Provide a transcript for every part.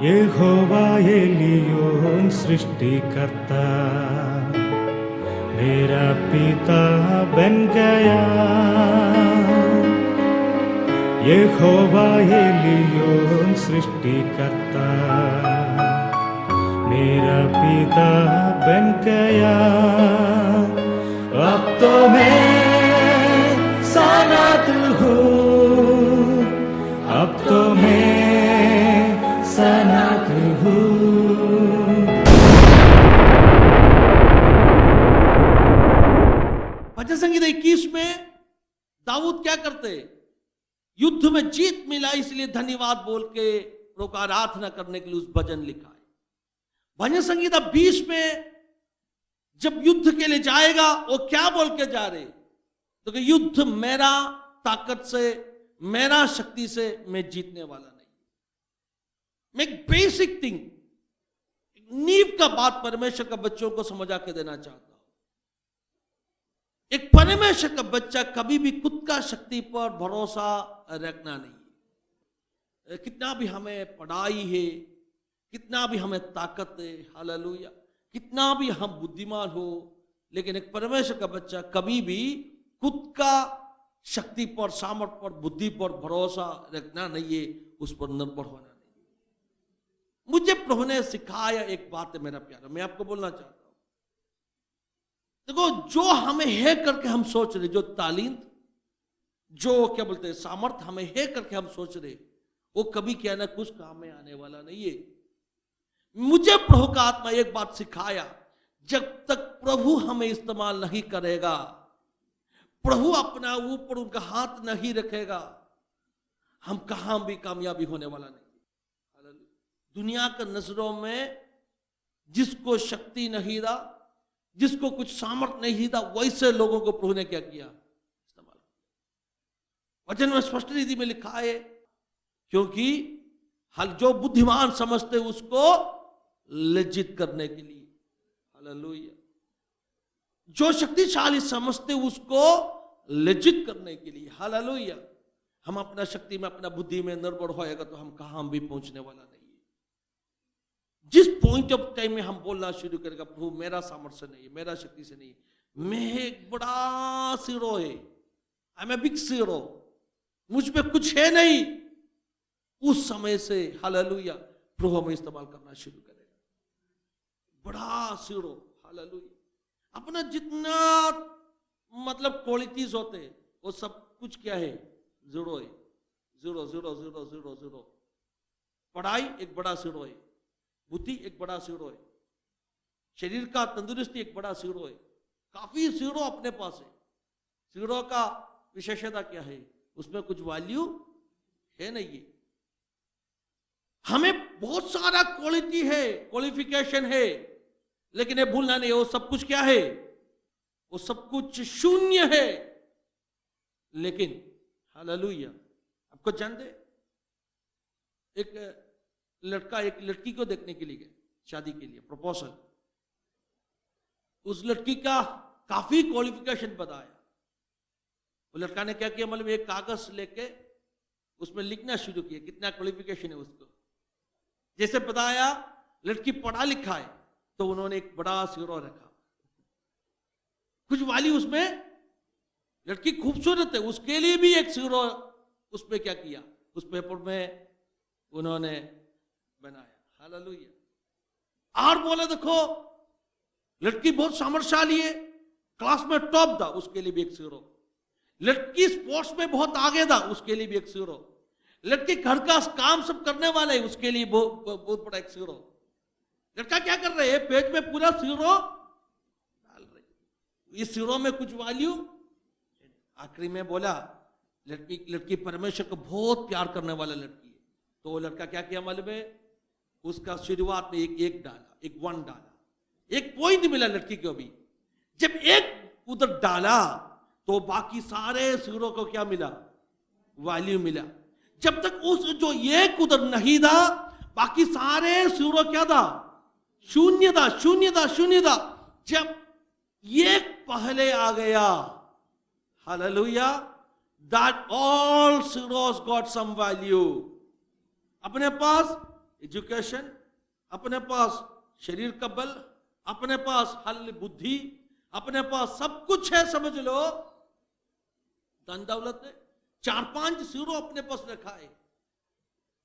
यहोवा Elyon सृष्टिकर्ता मेरा पिता बन गया। यहोवा एलियोन सृष्टिकर्ता मेरा पिता बन गया। अब तो मैं सनात हूँ, अब तो मैं सनात हूँ। भजन संगीत 21 में दाऊद क्या करते? युद्ध में जीत मिला इसलिए धन्यवाद बोल के प्रभु का आराधना करने के लिए उस भजन लिखा है। भजन संगीत 20 में जब युद्ध के लिए जाएगा वो क्या बोल के जा रहे? तो कि युद्ध मेरा ताकत से, मेरा शक्ति से मैं जीतने वाला नहीं। मैं एक बेसिक थिंग, नींव का बात परमेश्वर का बच्चों को समझा के देना चाहता हूं। एक परमेश्वर का बच्चा कभी भी खुद का शक्ति पर भरोसा रखना नहीं। कितना भी हमें पढ़ाई है, कितना भी हमें ताकत है, हालेलुया, कितना भी हम बुद्धिमान हो, लेकिन एक परमेश्वर का बच्चा कभी भी खुद का शक्ति पर, सामर्थ्य पर, बुद्धि पर भरोसा रखना नहीं है, उस पर निर्भर होना नहीं। मुझे प्रभु ने सिखाया एक बात है मेरा प्यारा, मैं आपको बोलना चाहता हूं। देखो, जो हमें है करके हम सोच रहे, जो तालींत, जो क्या बोलते हैं सामर्थ्य हमें है करके हम सोच रहे, वो कभी क्या ना कुछ काम में आने वाला नहीं है। मुझे प्रभु का आत्मा एक बात सिखाया, जब तक प्रभु हमें इस्तेमाल नहीं करेगा, प्रभु अपना ऊपर उनका हाथ नहीं रखेगा, हम कहां भी कामयाबी होने वाला नहीं। दुनिया के नजरों में जिसको शक्ति नहीं था, जिसको कुछ सामर्थ्य नहीं था, वैसे लोगों को प्रभु ने क्या किया? इस्तेमाल। वचन में स्पष्ट रीति में लिखा है, क्योंकि हल जो बुद्धिमान समझते उसको लज्जित करने के लिए, हालेलुया, जो शक्तिशाली समझते उसको लज्जित करने के लिए, हालेलुया। हम अपना शक्ति में, अपना बुद्धि में निर्भर होएगा तो हम कहां भी पहुंचने वाला नहीं है। जिस पॉइंट ऑफ टाइम में हम बोलना शुरू करेगा, प्रभु मेरा सामर्थ्य से नहीं है, मेरा शक्ति से नहीं है, मैं एक बड़ा सीरो है, I am a big zero, मुझ पे कुछ है नहीं, उस समय से हालेलुया प्रभु हमें इस्तेमाल करना शुरू करेगा। बड़ा सीरो, हालेलुया। अपना जितना मतलब क्वालिटीज होते हैं वो सब कुछ क्या है? जीरो है, zero zero zero zero zero. पढ़ाई एक बड़ा सीरो है, बुद्धि एक बड़ा सीरो है, शरीर का तंदुरुस्ती एक बड़ा सीरो है, काफी सीरो अपने पास है। सीरो का विशेषता क्या है? उसमें कुछ वैल्यू है नहीं है। हमें बहुत सारा क्वालिटी है, क्वालिफिकेशन है, लेकिन ये भूलना नहीं, वो सब कुछ क्या है? वो सब कुछ शून्य है। लेकिन हालेलुया, आपको जानते, एक लड़का एक लड़की को देखने के लिए गया, शादी के लिए प्रपोजल। उस लड़की का काफी क्वालिफिकेशन बताया। वो लड़का ने क्या किया, मतलब एक कागज लेके उसमें लिखना शुरू किया कितना क्वालिफिकेशन है उसको। जैसे बताया लड़की पढ़ा लिखा है, तो उन्होंने एक बड़ा सीरो रखा, कुछ वाली उसमें। लड़की खूबसूरत है, उसके लिए भी एक सीरो उस पे क्या किया, उस पेपर में उन्होंने बनाया, हालेलुया। और बोला देखो लड़की बहुत सामर्थ्यशाली है, क्लास में टॉप था, उसके लिए भी एक सीरो। लड़की स्पोर्ट्स में बहुत आगे था, उसके लिए भी एक सीरो। लड़की घर का काम सब करने वाले है, उसके लिए बहुत बड़ा एक सीरो। लड़का क्या कर रहे हैं, पेज में पूरा सीरो डाल रहे, इस सीरो में कुछ वैल्यू। आखिरी में बोला लड़की परमेश्वर को बहुत प्यार करने वाला लड़की है, तो वो लड़का क्या किया मालूम है, उसका शुरुआत में एक डाला, एक वन डाला, एक पॉइंट मिला लड़की को भी। जब एक उधर डाला तो बाकी सारे सीरो को क्या मिला, वैल्यू मिला। जब तक उस जो एक उधर नहीं था, बाकी सारे सीरो क्या था, शून्यता शून्यता शून्यता जब एक पहले आ गया, hallelujah, that all zeros got some value. अपने पास एजुकेशन, अपने पास शरीर का बल, अपने पास हल बुद्धि, अपने पास सब कुछ है, समझ लो, धन दौलत है, 4-5 जीरो अपने पास रखा है,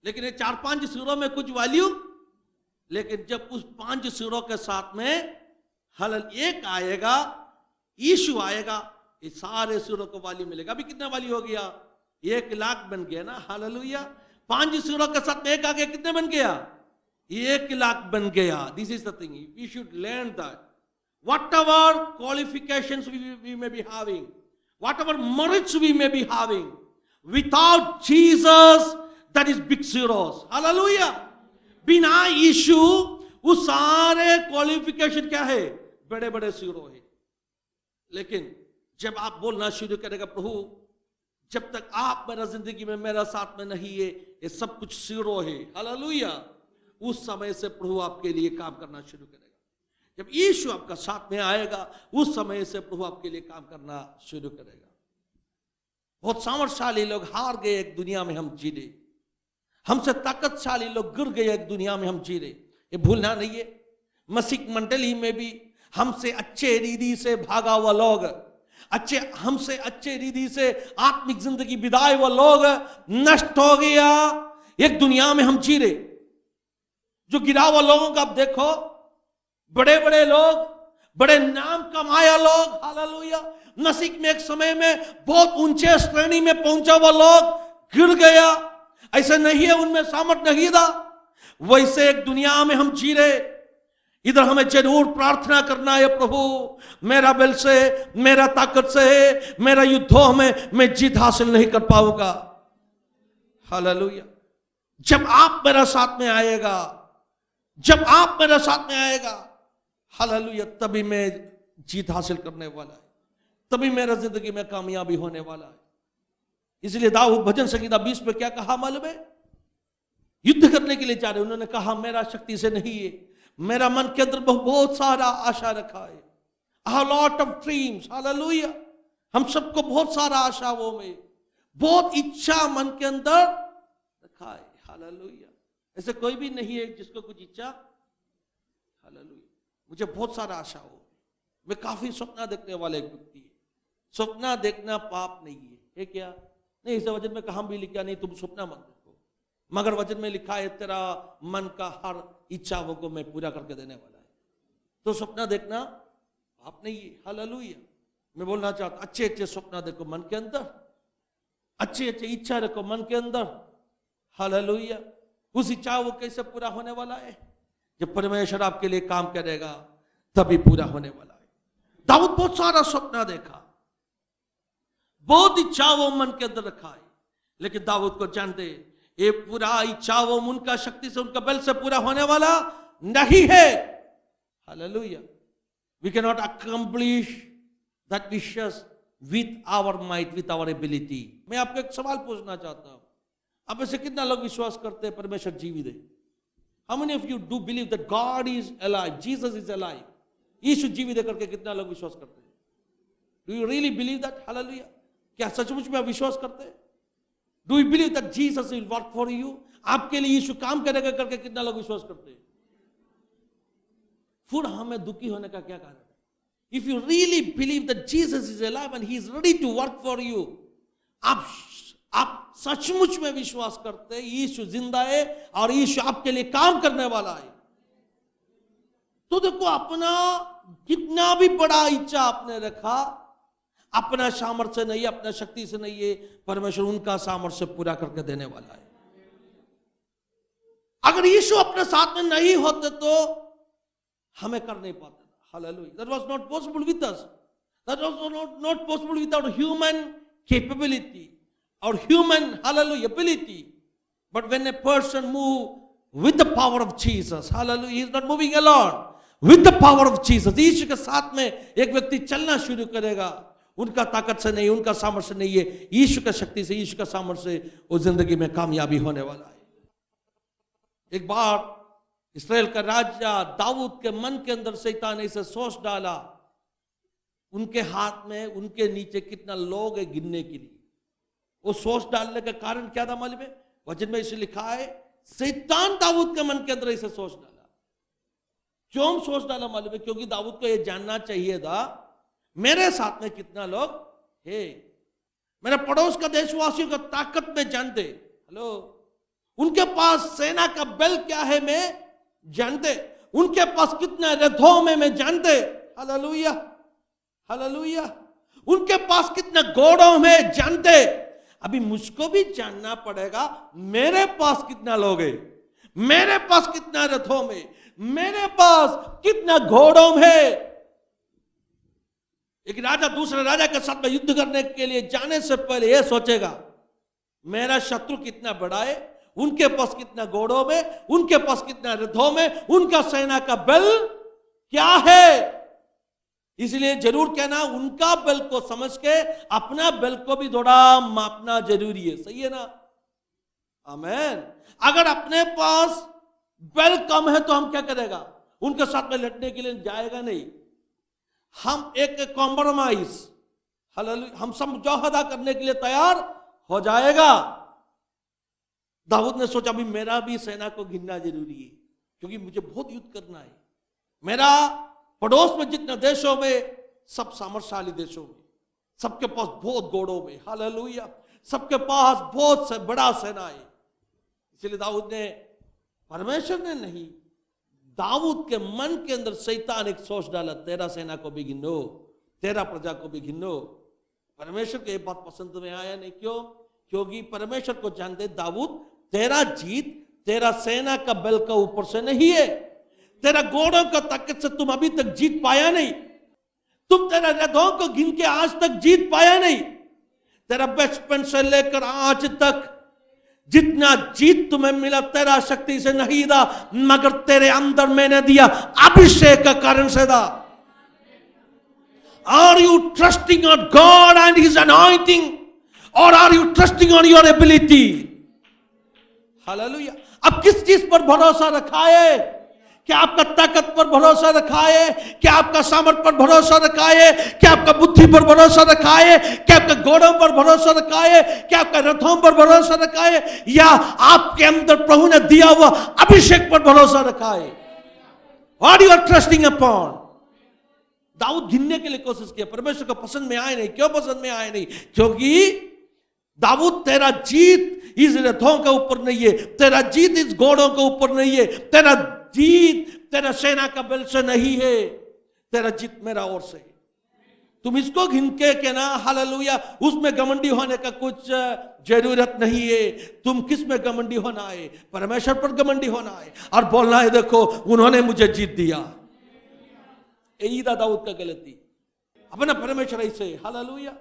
लेकिन ये 4-5 जीरो में कुछ वैल्यू, लेकिन जब उस 5 जीरो के साथ में हलल एक आएगा, यीशु आएगा, ये सारे जीरो को वैल्यू मिलेगा। अभी कितना वैल्यू हो गया? 1 लाख बन गया ना, हालेलुया। 5 जीरो के साथ में एक आ गया, कितने बन गया? 1 लाख बन गया। This is the thing, we should learn that whatever qualifications we may be having, whatever merits we may be having, without Jesus, that is big zeros. Hallelujah. बिना यीशु वो सारे क्वालिफिकेशन क्या है? बड़े बड़े जीरो है। लेकिन जब आप बोलना शुरू करेगा, प्रभु जब तक आप मेरा जिंदगी में मेरा साथ में नहीं है, ये सब कुछ जीरो है, हालेलुया, उस समय से प्रभु आपके लिए काम करना शुरू करेगा। जब यीशु आपका साथ में आएगा, उस समय से प्रभु आपके लिए काम करना शुरू करेगा। बहुत सामर्थशाली लोग हार गए एक दुनिया में हम जी रहे, हमसे ताकतशाली लोग गिर गए एक दुनिया में हम जी रहे। ये भूलना नहीं है, मसीह मंडली में भी हमसे अच्छे रीति से भागा हुआ लोग, हमसे अच्छे रीति से आत्मिक जिंदगी बिताए हुए लोग नष्ट हो गया। एक दुनिया में हम जी रहे, जो गिरा हुआ लोगों का आप देखो, बड़े बड़े लोग, बड़े नाम कमाया लोग, हालेलुया, नसीब में एक समय में बहुत ऊंचे श्रेणी में पहुंचा हुआ लोग गिर गया। ऐसा नहीं है उनमें सामर्थ्य नहीं था, वैसे एक दुनिया में हम जी रहे। इधर हमें जरूर प्रार्थना करना है, प्रभु मेरा बल से, मेरा ताकत से, मेरा युद्धों में मैं जीत हासिल नहीं कर पाऊंगा। हालेलुया। जब आप मेरा साथ में आएगा, जब आप मेरे साथ में आएगा, हालेलुया, तभी मैं जीत हासिल करने वाला है, तभी मेरा जिंदगी में कामयाबी होने वाला है। इसलिए दाऊद भजन संहिता 20 में क्या कहा मालूम है? युद्ध करने के लिए जा रहे, उन्होंने कहा मेरा शक्ति से नहीं है, मेरा मन के अंदर बहुत सारा आशा रखा है। I have lot of dreams, hallelujah. हम सबको बहुत सारा आशा, वो में बहुत इच्छा मन के अंदर रखा है, हालेलुया। ऐसे कोई भी नहीं है जिसको कुछ इच्छा, हालेलुया, मुझे बहुत सारा आशा हो, मैं काफी सपना देखने वाले एक व्यक्ति है। सपना देखना पाप नहीं है क्या? नहीं, इसे वचन में कहाँ भी लिखा नहीं तुम सपना मत देखो, मगर वचन में लिखा है तेरा मन का हर इच्छाओं को मैं पूरा करके देने वाला है। तो सपना देखना पाप नहीं है, हालेलुया। मैं बोलना चाहता, अच्छे अच्छे सपना देखो मन के अंदर, अच्छे अच्छे इच्छा रखो मन के अंदर, हालेलुया। उस इच्छा वो कैसे पूरा होने वाला है? जब परमेश्वर आपके लिए काम करेगा तभी पूरा होने वाला है। दाऊद बहुत सारा सपना देखा, बहुत इच्छा वो मन के अंदर रखा है, लेकिन दाऊद को जानते ये पूरा इच्छा वो उनका शक्ति से, उनका बल से पूरा होने वाला नहीं है, hallelujah. We can not accomplish that wishes with our might, with our ability. मैं आपको एक सवाल पूछना चाहता हूं, आप ऐसे कितना लोग विश्वास करते हैं परमेश्वर जीवित है? How many of you do believe that God is alive, Jesus is alive? यीशु जीवित है करके कितना लोग विश्वास करते हैं? Do you really believe that? Hallelujah. क्या सचमुच में आप विश्वास करते हैं? Do you believe that Jesus will work for you? आपके लिए यीशु काम करेगा करके कितना लोग विश्वास करते हैं? फिर हमें दुखी होने का क्या कारण है? If you really believe that Jesus is alive and he is ready to work for you, आप सचमुच में विश्वास करते हैं यीशु जिंदा है और यीशु आपके लिए काम करने वाला है, तो देखो अपना कितना भी बड़ा इच्छा आपने रखा, अपना सामर्थ्य नहीं, अपना शक्ति से नहीं है, परमेश्वर उनका सामर्थ्य पूरा करके देने वाला है। अगर यीशु अपने साथ में नहीं होते तो हमें कर नहीं पाते। Hallelujah. That was not possible with us. That was not possible without human capability or human, hallelujah, ability. But when a person moves with the power of Jesus, hallelujah, he is not moving alone. With the power of Jesus, यीशु के साथ में एक व्यक्ति चलना शुरू करेगा, उनका ताकत से नहीं, उनका सामर्थ्य नहीं है, यीशु का शक्ति से, यीशु का सामर्थ्य से वो जिंदगी में कामयाबी होने वाला है। एक बार इस्राएल का राजा दाऊद के मन के अंदर शैतान ने इसे सोच डाला, उनके हाथ में उनके नीचे कितना लोग है गिनने के लिए। वो सोच डालने का कारण क्या था मालूम है? वचन में इसे लिखा है, शैतान दाऊद के मन के अंदर इसे सोच डाला। क्यों सोच डाला मालूम है? क्योंकि दाऊद को यह जानना चाहिए था मेरे साथ में कितना लोग है। मेरे पड़ोस का देशवासियों का ताकत में जानते, हेलो, उनके पास सेना का बल क्या है मैं जानते, उनके पास कितना रथों में मैं जानते, हालेलुया हालेलुया, उनके पास कितना घोड़ों में जानते। अभी मुझको भी जानना पड़ेगा मेरे पास कितना लोग है, मेरे पास कितना रथों में, मेरे पास कितना घोड़ों में। एक राजा दूसरे राजा के साथ में युद्ध करने के लिए जाने से पहले यह सोचेगा मेरा शत्रु कितना बड़ा है, उनके पास कितना घोड़ों में, उनके पास कितना रथों में, उनका सेना का बल क्या है। इसलिए जरूर कहना, उनका बल को समझ के अपना बल को भी थोड़ा मापना जरूरी है। सही है ना? आमीन। अगर अपने पास बल कम है तो हम क्या करेगा? उनके साथ में लड़ने के लिए जाएगा नहीं। हम एक कॉम्प्रोमाइज, हालेलुया, हम समझौता करने के लिए तैयार हो जाएगा। दाऊद ने सोचा भी मेरा भी सेना को गिनना जरूरी है, क्योंकि मुझे बहुत युद्ध करना है। मेरा पड़ोस में जितने देशों में, सब सामर्थशाली देशों में, सबके पास बहुत घोड़ों में, हालेलुया, सबके पास बहुत से बड़ा सेना है। इसलिए दाऊद ने, परमेश्वर ने नहीं, दाऊद के मन के अंदर शैतान एक सोच डाला, तेरा सेना को भी गिनो, तेरा प्रजा को भी गिनो। परमेश्वर को ये बात पसंद में आया नहीं। क्यों? क्योंकि परमेश्वर को जानते, दाऊद तेरा जीत तेरा सेना का बल का ऊपर से नहीं है, तेरा घोड़ों का ताकत से तुम अभी तक जीत पाया नहीं, तुम तेरा रथों को गिन के आज तक जीत पाया नहीं, तेरा बचपन से लेकर आज तक जितना जीत तुम्हें मिला तेरा शक्ति से नहीं था, मगर तेरे अंदर मैंने दिया अभिषेक का कारण से था। Are you trusting on God and His anointing, or are you trusting on your ability? Hallelujah. अब किस चीज पर भरोसा रखा है? क्या आपका ताकत पर भरोसा रखा है? क्या आपका सामर्थ पर भरोसा रखा है? क्या आपका बुद्धि पर भरोसा रखा है? क्या आपका घोड़ों पर भरोसा रखा है? क्या आपका रथों पर भरोसा रखा है? या आपके अंदर प्रभु ने दिया हुआ अभिषेक पर भरोसा रखा है? What you are trusting upon? Dawood गिनने के लिए कोशिश किया, परमेश्वर को पसंद में आए नहीं। क्यों पसंद में आए नहीं? क्योंकि दाऊद तेरा जीत इस रथों के ऊपर नहीं है, तेरा जीत इस घोड़ों के ऊपर नहीं है, तेरा जीत तेरा सेना का बल से नहीं है, तेरा जीत मेरा ओर से। तुम इसको गिन के कहना हालेलुया, उसमें घमंडी होने का कुछ जरूरत नहीं है। तुम किस में घमंडी होना है? परमेश्वर पर घमंडी होना है और बोलना है देखो उन्होंने मुझे जीत दिया। यही था दाऊद का गलती, अपना परमेश्वर ऐसे, हालेलुया।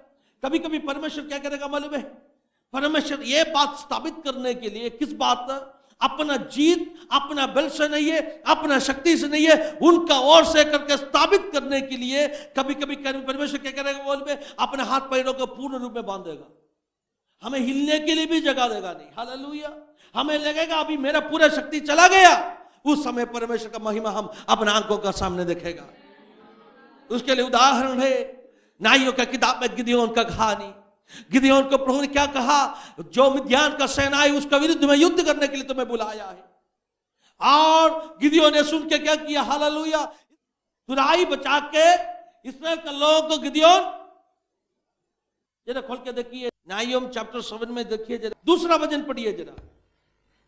कभी कभी परमेश्वर क्या करेगा मालूम है? परमेश्वर ये बात स्थापित करने के लिए, किस बात? अपना जीत अपना बल से नहीं है, अपना शक्ति से नहीं है, उनका ओर से करके स्थापित करने के लिए कभी कभी परमेश्वर क्या करेगा बोल में? अपने हाथ पैरों को पूर्ण रूप में बांध देगा, हमें हिलने के लिए भी जगह देगा नहीं। हालेलुया। हमें लगेगा अभी मेरा पूरा शक्ति चला गया, उस समय परमेश्वर का महिमा हम अपने आंखों का सामने देखेगा। उसके लिए उदाहरण है नाइयों का किताब में गिदयोन का कहानी। गिदयोन को प्रभु ने क्या कहा? जो मिद्यान का सेना है उसका विरुद्ध में युद्ध करने के लिए तुम्हें बुलाया है। और गिदयोन ने सुन के क्या किया? हालेलुया, तुराई बचा के इस्राएल के लोगों को गिदयोन, जरा खोल के देखिए नाइयोम चैप्टर 7 में देखिए, जरा दूसरा वचन पढ़िए जरा।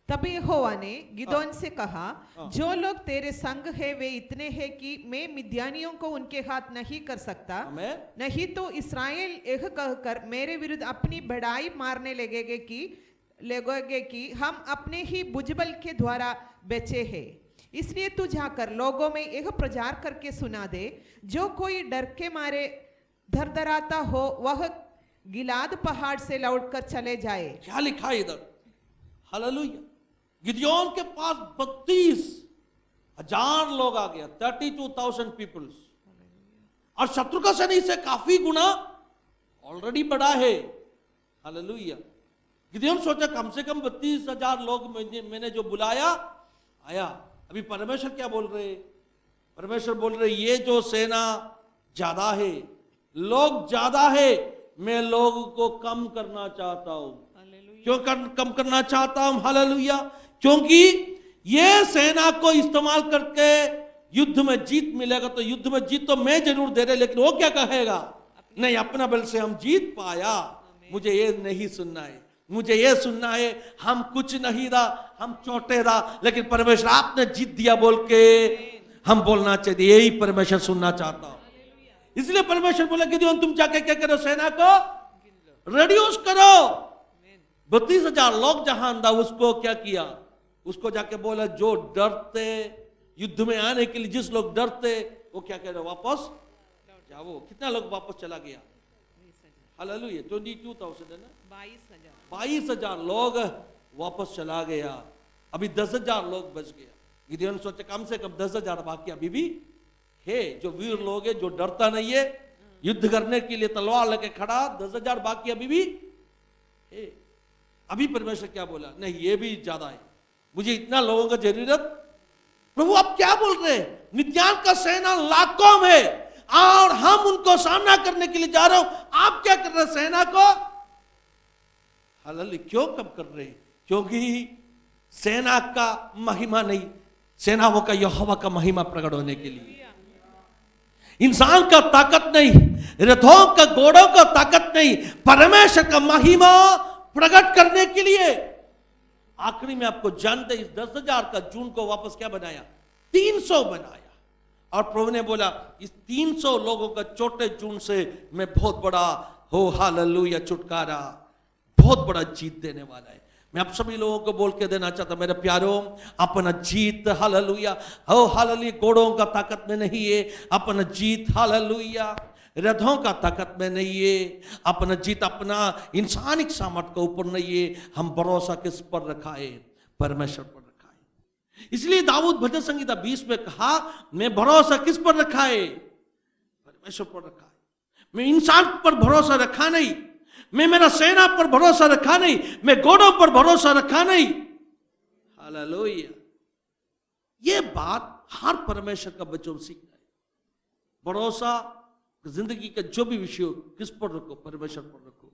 तब यहोवा ने गिदोन से कहा, जो लोग तेरे संग है वे इतने हैं कि मैं मिद्यानियों को उनके हाथ नहीं कर सकता, नहीं तो इस्राएल यह कहकर मेरे विरुद्ध अपनी बढ़ाई मारने लगेगे कि हम अपने ही भुजबल के द्वारा बचे हैं। इसलिए तू जाकर लोगों में यह प्रचार करके सुना दे, जो कोई डर के मारे धरधराता हो वह गिलाद पहाड़ से लौटकर चले जाए। क्या लिखा है इधर? हालेलुया। गिदयोन के पास 32,000 लोग आ गया, 32,000 पीपल्स, और शत्रु का सैनिक से काफी गुना ऑलरेडी बड़ा है। हालेलुया। गिदयोन सोचा कम से कम 32,000 लोग मैंने जो बुलाया आया, अभी परमेश्वर क्या बोल रहे? परमेश्वर बोल रहे ये जो सेना ज्यादा है, लोग ज्यादा है, मैं लोगों को कम करना चाहता हूं। क्यों कम करना चाहता हूं? हालेलुया। क्योंकि ये सेना को इस्तेमाल करके युद्ध में जीत मिलेगा, तो युद्ध में जीत तो मैं जरूर दे रहे, लेकिन वो क्या कहेगा? नहीं, अपना बल से हम जीत पाया, मुझे ये नहीं सुनना है, मुझे ये सुनना है हम कुछ नहीं रहा, हम छोटे रहा, लेकिन परमेश्वर आपने जीत दिया बोल के हम बोलना चाहिए। यही परमेश्वर सुनना चाहता हूं। इसलिए परमेश्वर बोला कि तुम जाके क्या करो? सेना को रिड्यूस करो। 32,000 लोग जहां था, उसको क्या किया? उसको जाके बोला जो डरते युद्ध में आने के लिए, जिस लोग डरते वो क्या कह रहे? वापस जाओ। कितना लोग वापस चला गया? हालेलुया। 22,000 है ना? 22,000 लोग वापस चला गया। अभी 10,000 लोग बच गया। गिदोन सोचे कम से कम 10,000 बाकी अभी भी है, जो वीर लोग है, जो डरता नहीं है, युद्ध करने के लिए तलवार लेके खड़ा, 10,000 बाकी अभी भी है। अभी परमेश्वर क्या बोला? नहीं, ये भी ज्यादा है, मुझे इतना लोगों का जरूरत। प्रभु आप क्या बोल रहे हैं? मिद्यान का सेना लाखों में और हम उनको सामना करने के लिए जा रहे हो, आप क्या कर रहे हैं? सेना को हालेलुया क्यों कम कर रहे हैं? क्योंकि सेना का महिमा नहीं, सेनाओं का यहोवा का महिमा प्रकट होने के लिए। इंसान का ताकत नहीं, रथों का, घोड़ों का ताकत नहीं, परमेश्वर का महिमा प्रकट करने के लिए। आखिरी में आपको जानते, इस 10,000 का जून को वापस क्या बनाया? 300 बनाया। और प्रभु ने बोला इस 300 लोगों का छोटे जून से मैं बहुत बड़ा हो हालेलुया छुटकारा, बहुत बड़ा जीत देने वाला है। मैं आप सभी लोगों को बोल के देना चाहता, मेरे प्यारों, अपना जीत हालेलुया, हो हालेलुया घोड़ों का ताकत में नहीं है, अपना जीत हालेलुया रथों का ताकत में नहीं है, अपना जीत अपना इंसानिक सामर्थ के ऊपर नहीं है। हम भरोसा किस पर रखा है? परमेश्वर पर रखा है। इसलिए दाऊद भजन संहिता 20 में कहा, मैं भरोसा किस पर रखा है? परमेश्वर पर रखा है। मैं इंसान पर भरोसा रखा नहीं, मैं मेरा सेना पर भरोसा रखा नहीं, मैं घोड़ों पर भरोसा रखा नहीं। हालेलुया। ये बात हर परमेश्वर का बच्चों सीखना है। भरोसा जिंदगी का जो भी विषय हो, किस पर रखो? परमेश्वर पर रखो।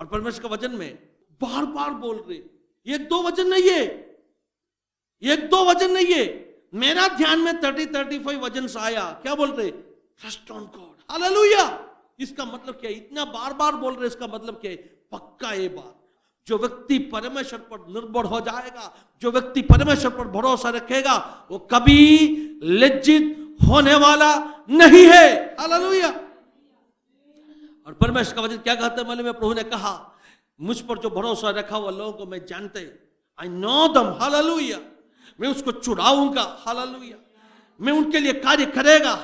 और परमेश्वर का वचन में बार बार बोल रहे, एक दो वचन नहीं है, एक दो वचन नहीं है। मेरा ध्यान में 30-35 वचन आया। क्या बोल रहे? Trust on God. हालेलुया। इसका मतलब क्या है? इतना बार बार बोल रहे, इसका मतलब क्या है? पक्का ये बात, जो व्यक्ति परमेश्वर पर निर्भर हो जाएगा, जो व्यक्ति परमेश्वर पर भरोसा रखेगा, वो कभी लज्जित होने वाला नहीं है। हालेलुया। और परमेश्वर का वचन क्या कहते हैं? मालूम है? प्रभु ने कहा, मुझ पर जो भरोसा रखा हुआ लोगों को मैं जानते, आई नो दम। हालेलुया। मैं उसको छुड़ाऊंगा। हालेलुया। मैं उनके लिए कार्य करेगा।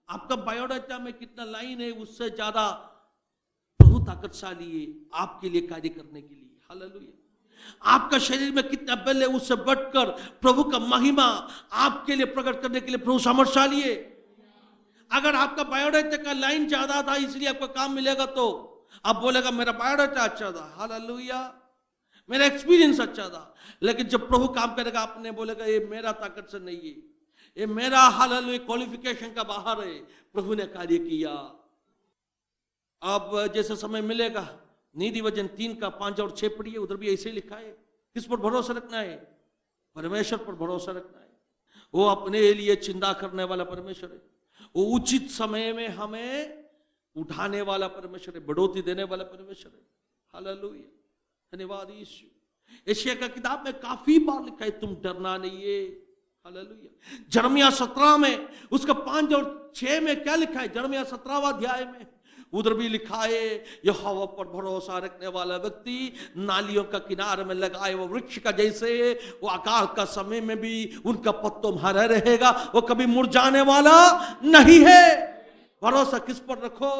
आपका बायोडाटा में कितना लाइन है, उससे ज्यादा प्रभु ताकतशाली है आपके लिए कार्य करने के लिए। हालेलुया। आपका शरीर में कितना बल है, उससे बढ़कर प्रभु का महिमा आपके लिए प्रकट करने के लिए प्रभु सामर्थ्यशाली है। अगर आपका बायोडाटा का लाइन ज्यादा था इसलिए आपको काम मिलेगा, तो आप बोलेगा मेरा बायोडाटा अच्छा था, हालेलुया, मेरा एक्सपीरियंस अच्छा था। लेकिन जब प्रभु काम करेगा, आपने बोलेगा ये मेरा ताकत से नहीं है, ये मेरा हालेलुया क्वालिफिकेशन का बाहर है, प्रभु ने कार्य किया। अब जैसे समय मिलेगा, नीति वचन 3 का 5 और 6 पढ़िए, उधर भी ऐसे लिखा है। किस पर भरोसा रखना है? परमेश्वर पर भरोसा रखना है। वो अपने लिए चिंता करने वाला परमेश्वर है। वो उचित समय में हमें उठाने वाला परमेश्वर है, बढ़ोतरी देने वाला परमेश्वर है। हालेलुया। धन्यवाद यीशु। एशिया का किताब में काफी बार लिखा है तुम डरना नहीं है। हालेलुया। जर्मिया 17 में उसका 5 और 6 में क्या लिखा है? जर्मिया 17वां अध्याय में उधर भी लिखा है, यहोवा पर भरोसा रखने वाला व्यक्ति नालियों का किनारे में लगाए वो वृक्ष का जैसे, वो अकाल का समय में भी उनका पत्तों हरा रहेगा, वो कभी मुरझाने वाला नहीं है। भरोसा किस पर रखो?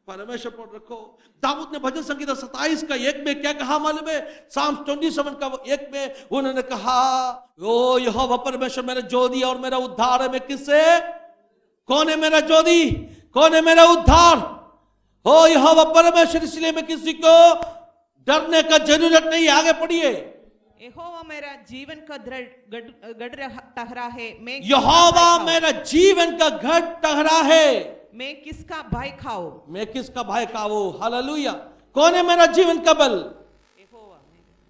परमेश्वर पर रखो। दाऊद ने भजन संहिता 27 का 1 में क्या कहा मालूम है? साम 27 का 1 में उन्होंने कहा, ओ यहोवा परमेश्वर मेरा जोधी और मेरा उद्धार है, मैं किससे? कौन है मेरा जोधी? कौन है मेरा उद्धार? हो यहोवा परमेश्वर, इसलिए मैं किसी को डरने का जरूरत नहीं। आगे पढ़िए। यहोवा मेरा जीवन का गढ़ ठहरा है, मैं यहोवा मेरा जीवन का गढ़ ठहरा है, मैं किसका भय खाऊं? मैं किसका भय खाऊं? हालेलुया। कौन है मेरा जीवन का बल? यहोवा।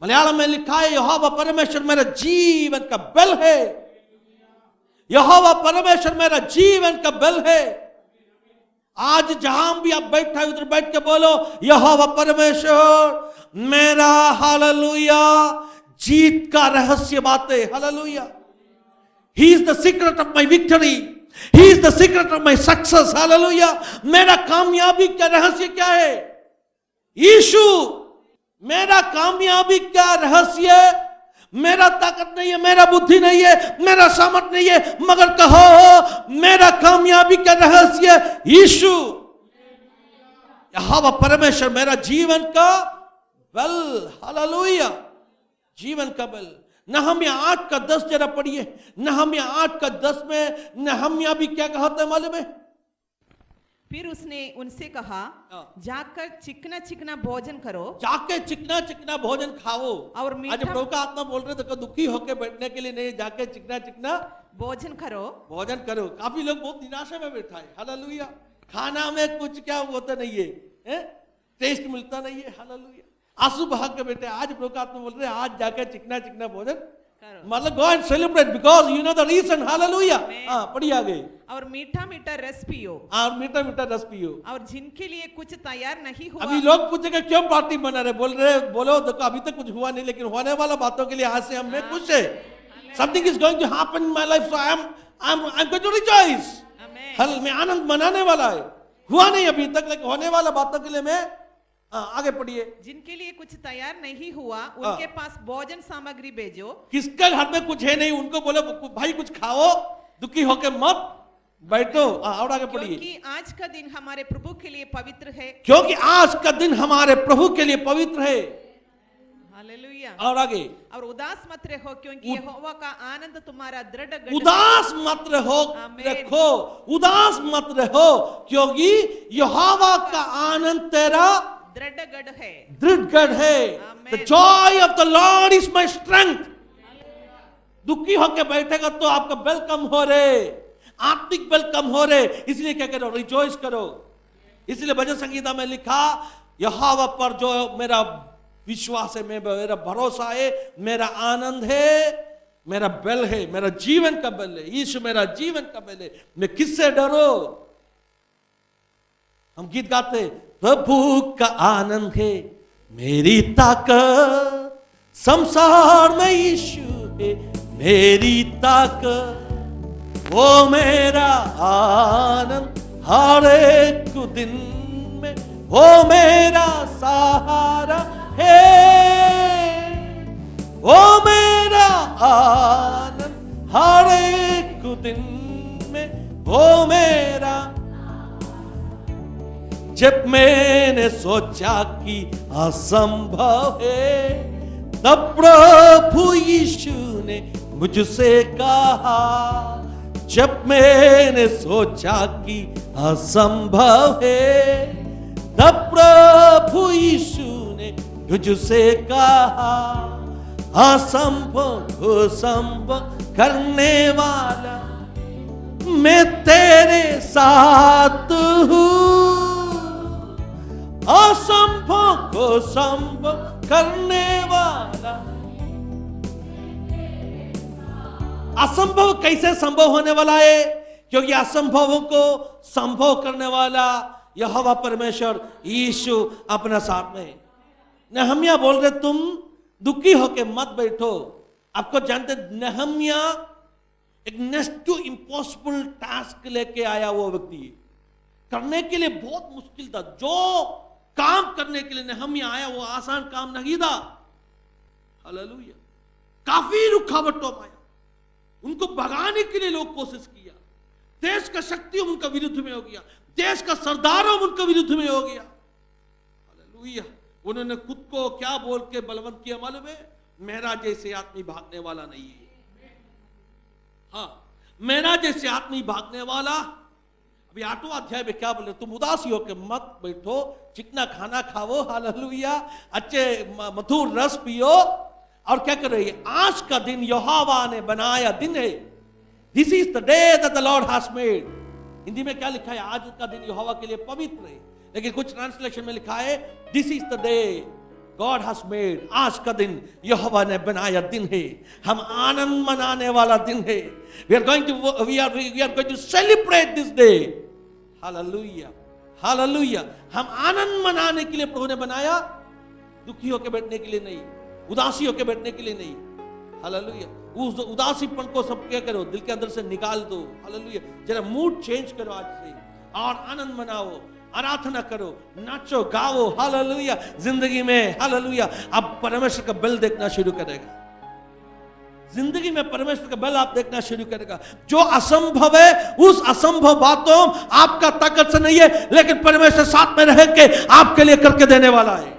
मलयालम में लिखा है यहोवा परमेश्वर मेरा जीवन का बल है। यहोवा परमेश्वर मेरा जीवन का बल है। आज जहां भी आप बैठा है उधर बैठ के बोलो यहोवा परमेश्वर मेरा, हालेलुया, जीत का रहस्य बातें, hallelujah. He is the secret of my victory, he is the secret of my success, hallelujah. मेरा कामयाबी का रहस्य क्या है? यीशु। मेरा कामयाबी का रहस्य मेरा ताकत नहीं है, मेरा बुद्धि नहीं है, मेरा सामर्थ नहीं है, मगर कहो मेरा कामयाबी का रहस्य यीशु। यहोवा परमेश्वर मेरा जीवन का बल, हालेलुया, जीवन का बल। नहम्या 8:10 जरा पढ़िए। नहम्या 8:10 में नहम्या भी क्या कहता है मालूम है? फिर उसने उनसे कहा, जाकर चिकना चिकना भोजन करो, जाके चिकना चिकना भोजन खाओ। और आज प्रभु का आत्मा बोल रहे थे दुखी होके बैठने के लिए नहीं, जाके चिकना चिकना भोजन करो, भोजन करो। काफी लोग बहुत निराशा में बैठा है, हालेलुया। खाना में कुछ क्या होता नहीं है, टेस्ट मिलता नहीं है, हालेलुया। आंसू बहा के बैठे। आज प्रभु का आत्मा बोल रहे आज जाके चिकना चिकना भोजन मतलब go and celebrate because you know the reason, hallelujah. पढ़िए आगे। और मीठा मीठा रस पियो, और मीठा मीठा रस पियो। और जिनके लिए कुछ तैयार नहीं हुआ। अभी लोग पूछेंगे क्यों पार्टी बना रहे? बोल रहे बोलो देखो अभी तक कुछ हुआ नहीं, लेकिन होने वाला बातों के लिए आज से हम खुश है। Something is going to happen in my life, so I am going to rejoice. हल में आनंद मनाने वाला है। हुआ नहीं अभी तक, लेकिन होने वाला बातों के लिए मैं आगे पढ़िए। जिनके लिए कुछ तैयार नहीं हुआ उनके पास भोजन सामग्री भेजो। किसका घर में कुछ है नहीं उनको बोलो भाई कुछ खाओ, दुखी होके मत बैठो। और आगे पढ़िए। क्योंकि आज का दिन हमारे प्रभु के लिए पवित्र है, क्योंकि आज का दिन हमारे प्रभु के लिए पवित्र है, हालेलुया। और आगे। और उदास मत रहो क्योंकि यहोवा का आनंद तुम्हारा दृढ़ गढ़। उदास मत रहो, रखो, उदास मत रहो क्योंकि यहोवा का आनंद तेरा दृढ़ गढ़ है, दृढ़ गढ़ है। The joy of the Lord is my strength। दुखी होके बैठेगा तो आपका बल कम हो रहे, आत्मिक बल कम हो रहे, इसलिए क्या करो? रिजॉइस करो। इसलिए भजन संगीता में लिखा यहोवा पर जो मेरा विश्वास है, मेरा भरोसा है, मेरा आनंद है, मेरा बल है, मेरा जीवन का बल है। यीशु मेरा जीवन का बल है, मैं किससे डरो? हम गीत गाते प्रभु का आनंद है मेरी ताकत, संसार में यीशु है मेरी ताकत, वो मेरा आनंद हर एक दिन में, वो मेरा सहारा है, वो मेरा आनंद हर एक दिन में, वो मेरा। जब मैंने सोचा कि असंभव है, तब प्रभु यीशु ने मुझसे कहा। जब मैंने सोचा कि असंभव है, तब प्रभु यीशु ने मुझसे कहा। असंभव को संभव करने वाला मैं तेरे साथ हूँ। असंभव को संभव करने वाला। असंभव कैसे संभव होने वाला है? क्योंकि असंभव को संभव करने वाला यहोवा परमेश्वर यीशु अपना साथ में। नहम्या बोल रहे तुम दुखी होके मत बैठो। आपको जानते नहम्या एक नेक्स्ट टू इम्पॉसिबल टास्क लेके आया वो व्यक्ति, करने के लिए बहुत मुश्किल था। जो काम करने के लिए नहम्या आया वो आसान काम नहीं था, हालेलुया। काफी रुकावटों में आया, उनको भगाने के लिए लोग कोशिश किया। देश का शक्ति उनका विरुद्ध में हो गया, देश का सरदारों उनका विरुद्ध में हो गया, हालेलुया। उन्होंने खुद को क्या बोल के बलवंत किया मालूम है? मेरा जैसे आदमी भागने वाला नहीं है। हाँ, मेरा जैसे आदमी भागने वाला। अभी 8वां अध्याय में क्या बोले? तुम उदासी होकर मत बैठो, चिकना खाना खाओ, हालेलुया, अच्छे मधुर रस पियो, और क्या कर रही है? आज का दिन यहोवा ने बनाया दिन है। This is the day that the Lord has made. Hindi में क्या लिखा है? आज का दिन यहोवा के लिए पवित्र है, लेकिन कुछ ट्रांसलेशन में लिखा है this is the day God has made. आज का दिन यहोवा ने बनाया दिन है, हम आनंद मनाने वाला दिन है। We are going to celebrate this day. Hallelujah, hallelujah. हम आनंद मनाने के लिए प्रभु ने बनाया, दुखी होकर बैठने के लिए नहीं, उदासी होकर बैठने के लिए नहीं। हालेलुया। उस उदासीपन को सब क्या करो, दिल के अंदर से निकाल दो। हालेलुया। जरा मूड चेंज करो आज से और आनंद मनाओ, आराधना करो, नाचो, गाओ। हालेलुया। जिंदगी में हालेलुया अब परमेश्वर का बल देखना शुरू करेगा। जिंदगी में परमेश्वर का बल आप देखना शुरू करेगा। जो असंभव है, उस असंभव बातों आपका ताकत से नहीं है, लेकिन परमेश्वर साथ में रह के आपके लिए करके देने वाला है।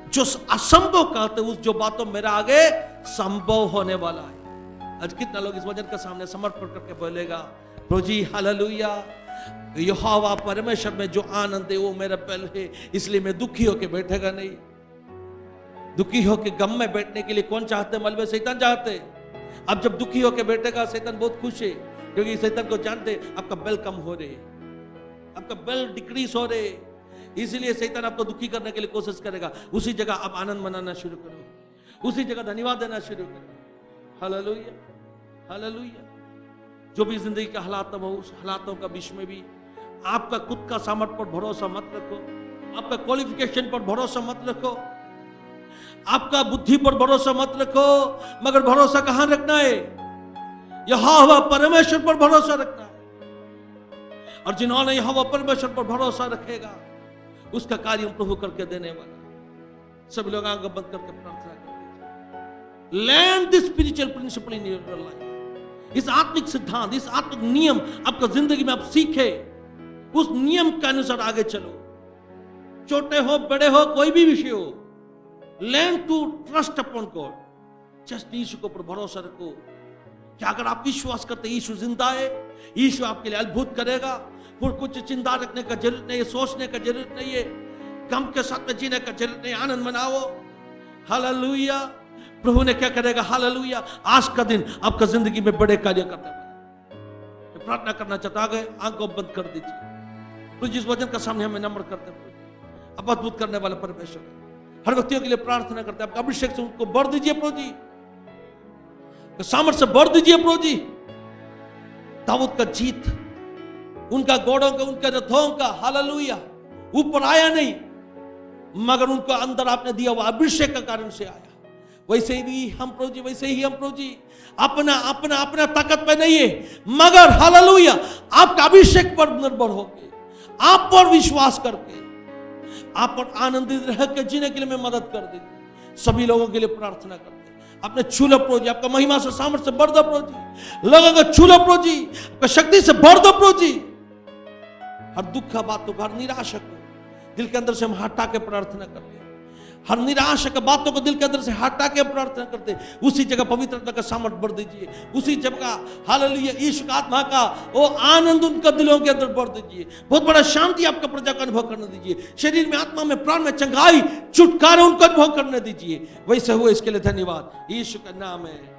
जो असंभव कहते उस जो बातों मेरा आगे संभव होने वाला है। आज कितना लोग इस वचन के सामने समर्पण करके बोलेगा, प्रभु जी हालेलुया, यहोवा परमेश्वर में जो आनंद है वो मेरा बल है, इसलिए मैं दुखी होकर बैठेगा नहीं। दुखी होकर गम में बैठने के लिए कौन चाहते? मलबे शैतान चाहते। अब जब दुखी होकर बैठेगा शैतान बहुत खुश है, क्योंकि शैतान को जानते आपका बल कम हो रहे, आपका बल डिक्रीज हो रहे, इसलिए शैतान आपको दुखी करने के लिए कोशिश करेगा। उसी जगह आप आनंद मनाना शुरू करो, उसी जगह धन्यवाद देना शुरू करो। Hallelujah, hallelujah. जो भी जिंदगी के हालात हो, उस हालातों का बीच में भी आपका खुद का सामर्थ्य पर भरोसा मत रखो, आपका क्वालिफिकेशन पर भरोसा मत रखो, आपका बुद्धि पर भरोसा मत रखो, मगर भरोसा कहां रखना है? यहोवा परमेश्वर पर भरोसा रखना है। और जिन्होंने यहोवा परमेश्वर पर भरोसा रखेगा उसका कार्य प्रभु करके देने वाला। सब लोग आंखें बंद करके प्रार्थना करते हैं। Learn this spiritual principle in your life. इस आत्मिक सिद्धांत, इस आत्मिक नियम आपका जिंदगी में आप सीखे, उस नियम के अनुसार आगे चलो। छोटे हो, बड़े हो, कोई भी विषय हो, learn to trust upon God. Just Yeshu के ऊपर भरोसा रखो कि अगर आप विश्वास करते यीशु जिंदा है, यीशु आपके लिए अद्भुत करेगा। फिर कुछ चिंता रखने का जरूरत नहीं है, सोचने का जरूरत नहीं है, गम के साथ में जीने का जरूरत नहीं। आनंद मनाओ। हालेलुया। प्रभु ने क्या करेगा? हालेलुया। आज का दिन आपका जिंदगी में बड़े कार्य करने वाला। प्रार्थना करना चाहता आगे आंखों बंद कर दीजिए। तो जिस वचन का सामने हमें नम्र करते हैं, अब अद्भुत करने वाला परमेश्वर हर व्यक्तियों के लिए प्रार्थना करते हैं। आपका अभिषेक से उनको भर दीजिए प्रभु जी, सामर्थ्य से भर दीजिए प्रभु जी। दाऊद का जीत उनका घोड़ों का, उनके रथों का हालेलुया ऊपर आया नहीं, मगर उनको अंदर आपने दिया हुआ अभिषेक का कारण से आया। वैसे ही हम प्रभु जी, वैसे ही हम प्रभु जी अपना अपना अपना ताकत पे नहीं है, मगर हालेलुया आपका अभिषेक पर निर्भर होकर, आप पर विश्वास करके, आप पर आनंदित रह के जीने के लिए मैं मदद कर दीजिए। सभी लोगों के लिए प्रार्थना करते हैं। अपने छूलो प्रभु जी, आपका महिमा से, सामर्थ्य से भर दो प्रभु जी। लोगों को छूलो प्रभु जी, आपका शक्ति से भर दो प्रभु जी। हर दुख का बातों को, हर निराशा को दिल के अंदर से हम हटा के प्रार्थना करते हैं। हर निराशा के बातों को दिल के अंदर से हटा के प्रार्थना करते हैं। उसी जगह पवित्रता का सामर्थ्य भर दीजिए। उसी जगह हालेलुया यीशु का आत्मा का वो आनंद उनका दिलों के अंदर भर दीजिए। बहुत बड़ा शांति आपका प्रजा का अनुभव करने दीजिए। शरीर में, आत्मा में, प्राण में चंगाई, छुटकारा उनको अनुभव करने दीजिए। वैसे हुए इसके लिए धन्यवाद। यीशु का नाम है।